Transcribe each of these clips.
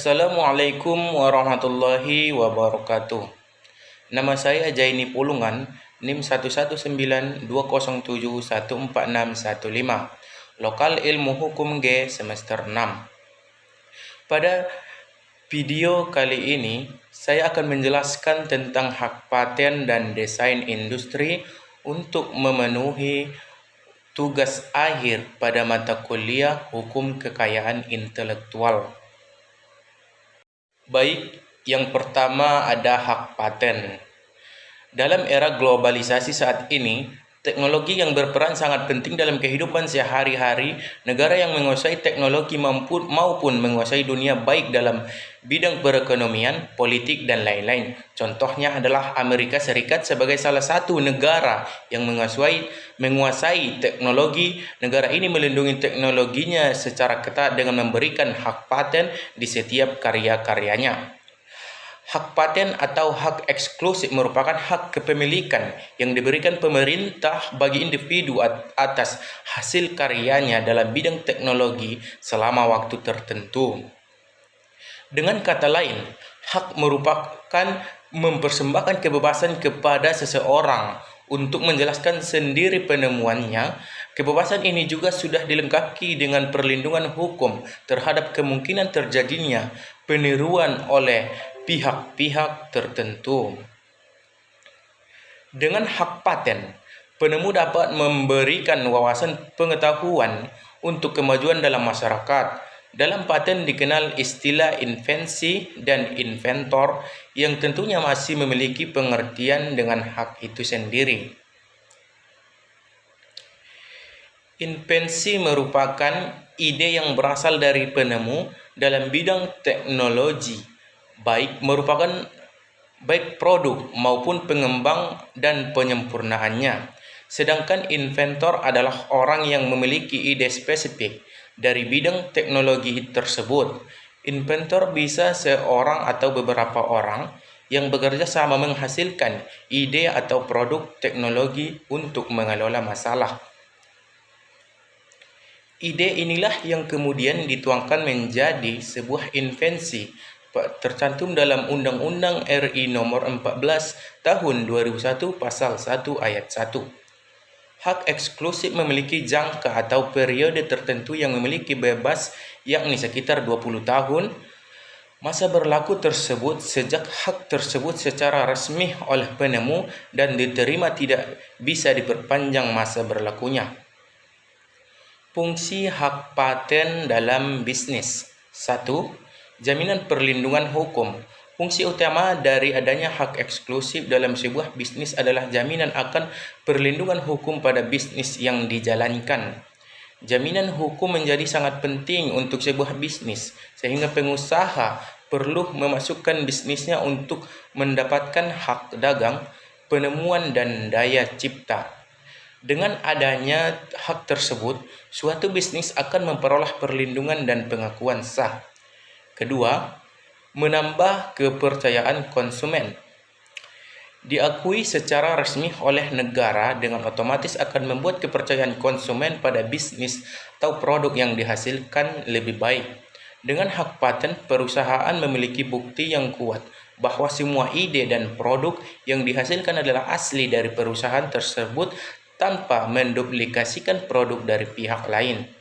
Assalamualaikum warahmatullahi wabarakatuh. Nama saya Jaini Pulungan, NIM 11920714615, Lokal Ilmu Hukum G semester 6. Pada video kali ini, saya akan menjelaskan tentang hak paten dan desain industri untuk memenuhi tugas akhir pada mata kuliah Hukum Kekayaan Intelektual. Baik, yang pertama ada hak paten. Dalam era globalisasi saat ini, teknologi yang berperan sangat penting dalam kehidupan sehari-hari. Negara yang menguasai teknologi maupun menguasai dunia baik dalam bidang perekonomian, politik, dan lain-lain. Contohnya adalah Amerika Serikat sebagai salah satu negara yang menguasai teknologi. Negara ini melindungi teknologinya secara ketat dengan memberikan hak paten di setiap karya-karyanya. Hak paten atau hak eksklusif merupakan hak kepemilikan yang diberikan pemerintah bagi individu atas hasil karyanya dalam bidang teknologi selama waktu tertentu. Dengan kata lain, hak merupakan mempersembahkan kebebasan kepada seseorang untuk menjelaskan sendiri penemuannya. Kebebasan ini juga sudah dilengkapi dengan perlindungan hukum terhadap kemungkinan terjadinya peniruan oleh pihak-pihak tertentu. Dengan hak paten, penemu dapat memberikan wawasan pengetahuan untuk kemajuan dalam masyarakat. Dalam paten dikenal istilah invensi dan inventor yang tentunya masih memiliki pengertian dengan hak itu sendiri. Invensi merupakan ide yang berasal dari penemu dalam bidang teknologi, baik produk maupun pengembang dan penyempurnaannya. Sedangkan inventor adalah orang yang memiliki ide spesifik dari bidang teknologi tersebut. Inventor bisa seorang atau beberapa orang yang bekerja sama menghasilkan ide atau produk teknologi untuk mengelola masalah. Ide inilah yang kemudian dituangkan menjadi sebuah invensi, tercantum dalam Undang-Undang RI Nomor 14 Tahun 2001 Pasal 1 Ayat 1. Hak eksklusif memiliki jangka atau periode tertentu yang memiliki bebas, yakni sekitar 20 tahun. Masa berlaku tersebut sejak hak tersebut secara resmi oleh penemu dan diterima tidak bisa diperpanjang masa berlakunya. Fungsi hak paten dalam bisnis. 1. Jaminan perlindungan hukum. Fungsi utama dari adanya hak eksklusif dalam sebuah bisnis adalah jaminan akan perlindungan hukum pada bisnis yang dijalankan. Jaminan hukum menjadi sangat penting untuk sebuah bisnis, sehingga pengusaha perlu memasukkan bisnisnya untuk mendapatkan hak dagang, penemuan, dan daya cipta. Dengan adanya hak tersebut, suatu bisnis akan memperoleh perlindungan dan pengakuan sah. Kedua, menambah kepercayaan konsumen. Diakui secara resmi oleh negara dengan otomatis akan membuat kepercayaan konsumen pada bisnis atau produk yang dihasilkan lebih baik. Dengan hak paten, perusahaan memiliki bukti yang kuat bahwa semua ide dan produk yang dihasilkan adalah asli dari perusahaan tersebut tanpa menduplikasikan produk dari pihak lain.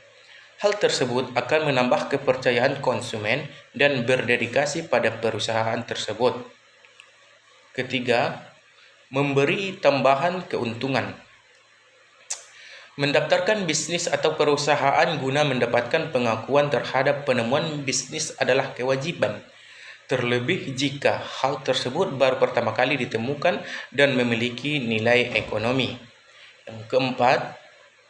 Hal tersebut akan menambah kepercayaan konsumen dan berdedikasi pada perusahaan tersebut. Ketiga, memberi tambahan keuntungan. Mendaftarkan bisnis atau perusahaan guna mendapatkan pengakuan terhadap penemuan bisnis adalah kewajiban, terlebih jika hal tersebut baru pertama kali ditemukan dan memiliki nilai ekonomi. Yang keempat,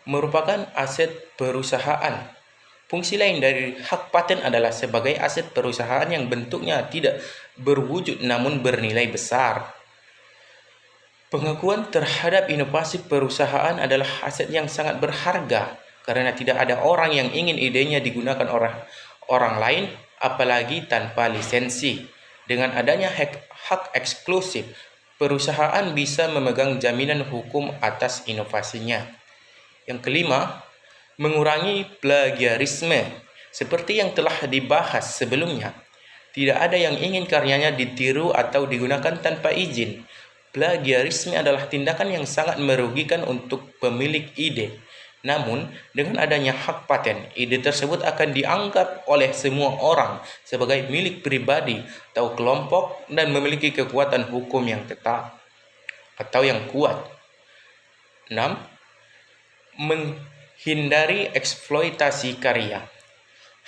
merupakan aset perusahaan. Fungsi lain dari hak paten adalah sebagai aset perusahaan yang bentuknya tidak berwujud namun bernilai besar. Pengakuan terhadap inovasi perusahaan adalah aset yang sangat berharga karena tidak ada orang yang ingin idenya digunakan orang lain, apalagi tanpa lisensi. Dengan adanya hak eksklusif, perusahaan bisa memegang jaminan hukum atas inovasinya. Yang kelima, mengurangi plagiarisme. Seperti yang telah dibahas sebelumnya, Tidak ada yang ingin karyanya ditiru atau digunakan tanpa izin. Plagiarisme adalah tindakan yang sangat merugikan untuk pemilik ide. Namun, dengan adanya hak paten, ide tersebut akan dianggap oleh semua orang sebagai milik pribadi atau kelompok dan memiliki kekuatan hukum yang tetap atau yang kuat. 6. Menghindari eksploitasi karya.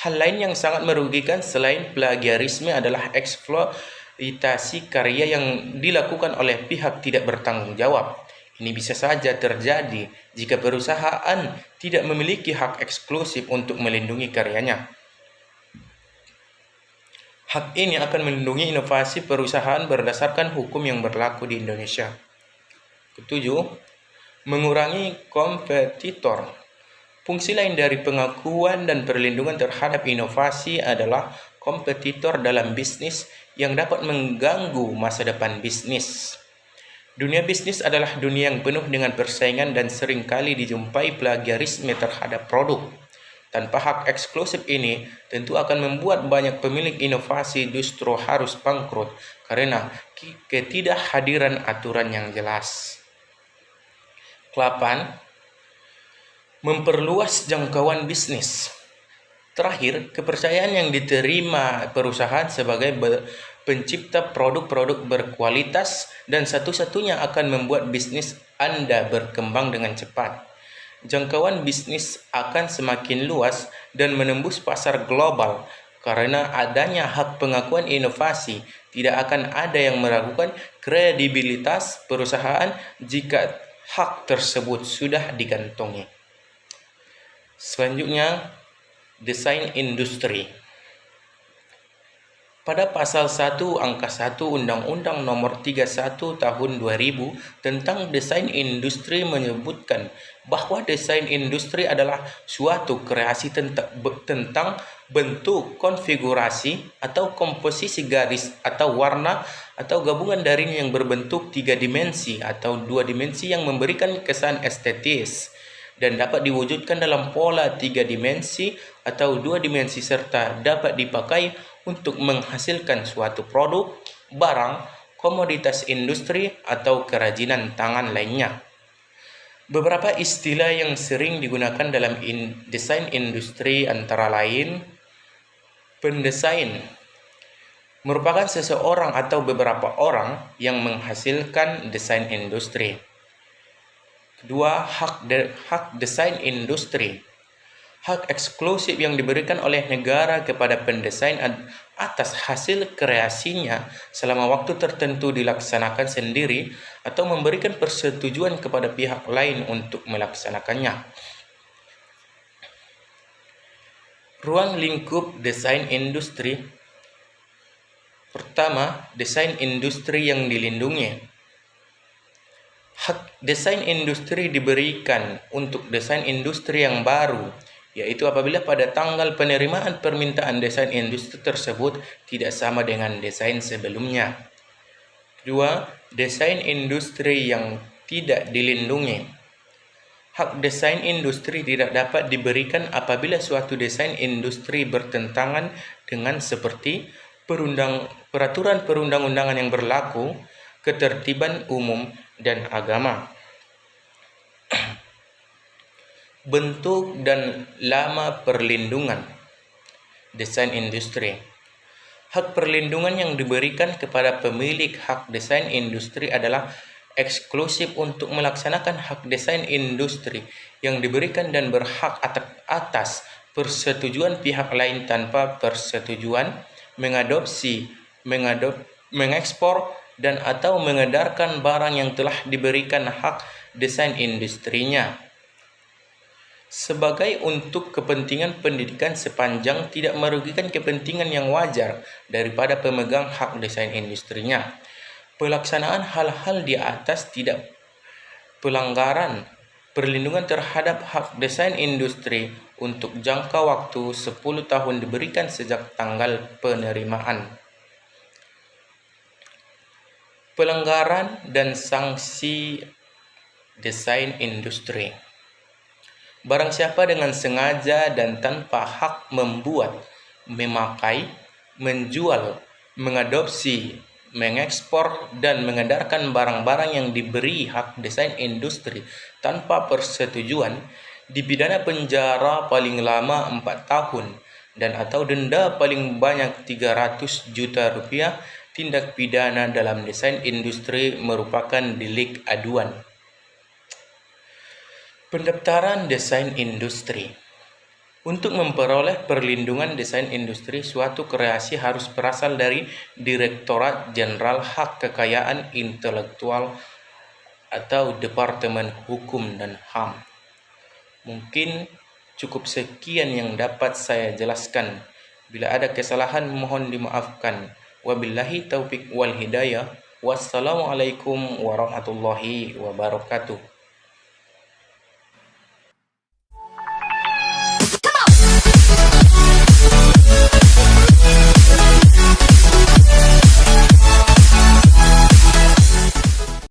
Hal lain yang sangat merugikan selain plagiarisme adalah eksploitasi karya yang dilakukan oleh pihak tidak bertanggung jawab. Ini bisa saja terjadi jika perusahaan tidak memiliki hak eksklusif untuk melindungi karyanya. Hak ini akan melindungi inovasi perusahaan berdasarkan hukum yang berlaku di Indonesia. 7. Mengurangi kompetitor. Fungsi lain dari pengakuan dan perlindungan terhadap inovasi adalah kompetitor dalam bisnis yang dapat mengganggu masa depan bisnis. Dunia bisnis adalah dunia yang penuh dengan persaingan dan seringkali dijumpai plagiarisme terhadap produk. Tanpa hak eksklusif ini, tentu akan membuat banyak pemilik inovasi justru harus bangkrut karena ketidakhadiran aturan yang jelas. 8. Memperluas jangkauan bisnis. Terakhir, kepercayaan yang diterima perusahaan sebagai pencipta produk-produk berkualitas dan satu-satunya akan membuat bisnis Anda berkembang dengan cepat. Jangkauan bisnis akan semakin luas dan menembus pasar global karena adanya hak pengakuan inovasi. Tidak akan ada yang meragukan kredibilitas perusahaan jika hak tersebut sudah digantongi. Selanjutnya, desain industri. Pada pasal 1 angka 1 Undang-Undang Nomor 31 Tahun 2000 tentang desain industri menyebutkan bahwa desain industri adalah suatu kreasi tentang bentuk, konfigurasi, atau komposisi garis atau warna atau gabungan darinya yang berbentuk 3 dimensi atau 2 dimensi yang memberikan kesan estetis dan dapat diwujudkan dalam pola 3 dimensi atau 2 dimensi serta dapat dipakai untuk menghasilkan suatu produk, barang, komoditas industri, atau kerajinan tangan lainnya. Beberapa istilah yang sering digunakan dalam desain industri antara lain pendesain merupakan seseorang atau beberapa orang yang menghasilkan desain industri. Kedua, hak desain industri. Hak eksklusif yang diberikan oleh negara kepada pendesain atas hasil kreasinya selama waktu tertentu dilaksanakan sendiri atau memberikan persetujuan kepada pihak lain untuk melaksanakannya. Ruang lingkup desain industri. Pertama, desain industri yang dilindungi. Hak desain industri diberikan untuk desain industri yang baru, yaitu apabila pada tanggal penerimaan permintaan desain industri tersebut tidak sama dengan desain sebelumnya. Kedua, desain industri yang tidak dilindungi. Hak desain industri tidak dapat diberikan apabila suatu desain industri bertentangan dengan seperti peraturan perundang-undangan yang berlaku, ketertiban umum, dan agama. Bentuk dan lama perlindungan desain industri. Hak perlindungan yang diberikan kepada pemilik hak desain industri adalah eksklusif untuk melaksanakan hak desain industri yang diberikan dan berhak atas persetujuan pihak lain tanpa persetujuan, mengadopsi, mengekspor, dan atau mengedarkan barang yang telah diberikan hak desain industrinya sebagai untuk kepentingan pendidikan sepanjang tidak merugikan kepentingan yang wajar daripada pemegang hak desain industrinya. Pelaksanaan hal-hal di atas tidak pelanggaran perlindungan terhadap hak desain industri untuk jangka waktu 10 tahun diberikan sejak tanggal penerimaan. Pelanggaran dan sanksi desain industri. Barang siapa dengan sengaja dan tanpa hak membuat, memakai, menjual, mengadopsi, mengekspor, dan mengedarkan barang-barang yang diberi hak desain industri tanpa persetujuan, dipidana penjara paling lama 4 tahun dan atau denda paling banyak 300 juta rupiah. Tindak pidana dalam desain industri merupakan delik aduan. Pendaftaran desain industri. Untuk memperoleh perlindungan desain industri, suatu kreasi harus berasal dari Direktorat Jenderal Hak Kekayaan Intelektual atau Departemen Hukum dan HAM. Mungkin cukup sekian yang dapat saya jelaskan. Bila ada kesalahan mohon dimaafkan. Wabillahi taufik wal hidayah. Wassalamualaikum warahmatullahi wabarakatuh.